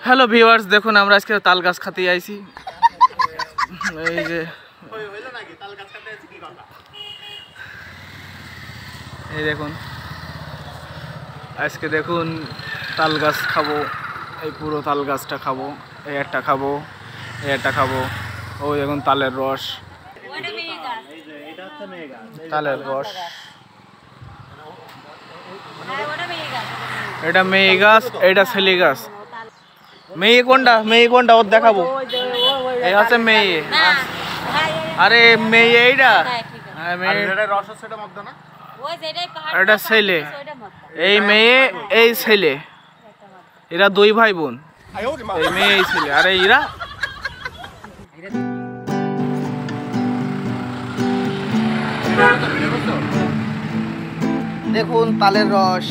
Hello viewers, দেখুন আমরা আজকে তাল গাছ খাতে আইছি। এই যে এই দেখুন, আজকে দেখুন তাল গাছ খাবো। এই পুরো তাল গাছটা খাবো। এই একটা খাবো, এই একটা খাবো। ওই দেখুন তালের রস, তালের রস। এটা মেয়ে গাছ, এটা ছেলে গাছ। মেয়ে কোনটা ওর দেখাবো। এই হচ্ছে মেয়ে। আরে মেয়ে এইটা, এটা ছেলে। এই মেয়ে এই ছেলে, এরা দুই ভাই বোন। এই মেয়ে এই ছেলে, আরে এরা দেখুন তালের রস।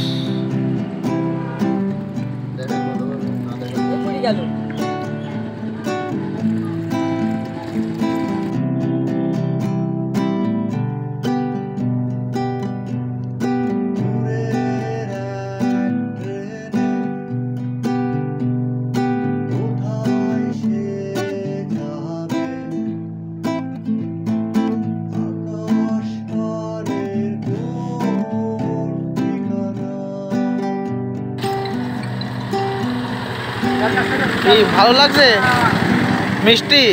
ভালো লাগছে, মিষ্টি।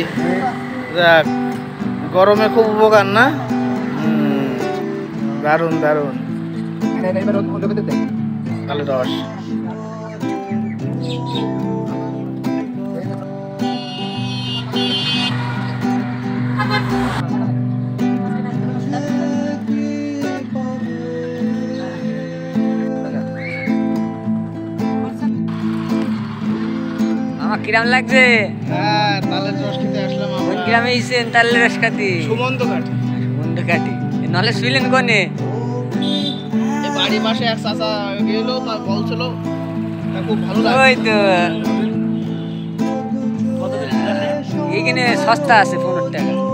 যাক, গরমে খুব উপকার না? দারুন দারুন তালের রস। আমার কিরাম লাগছে? হ্যাঁ, তালের রস খেতে আসলাম আমরা। কোন গ্রামে এসেছেন তালের রস খাতে? সুমন্তঘাটি। সুমন্তঘাটি। নাহলে শুইলেন কোনে? এই বাড়ির পাশে এক চাচা গেল, তা বলছিল খুব ভালো লাগে। ওই তো এইখানে সস্তা আছে 15 টাকা।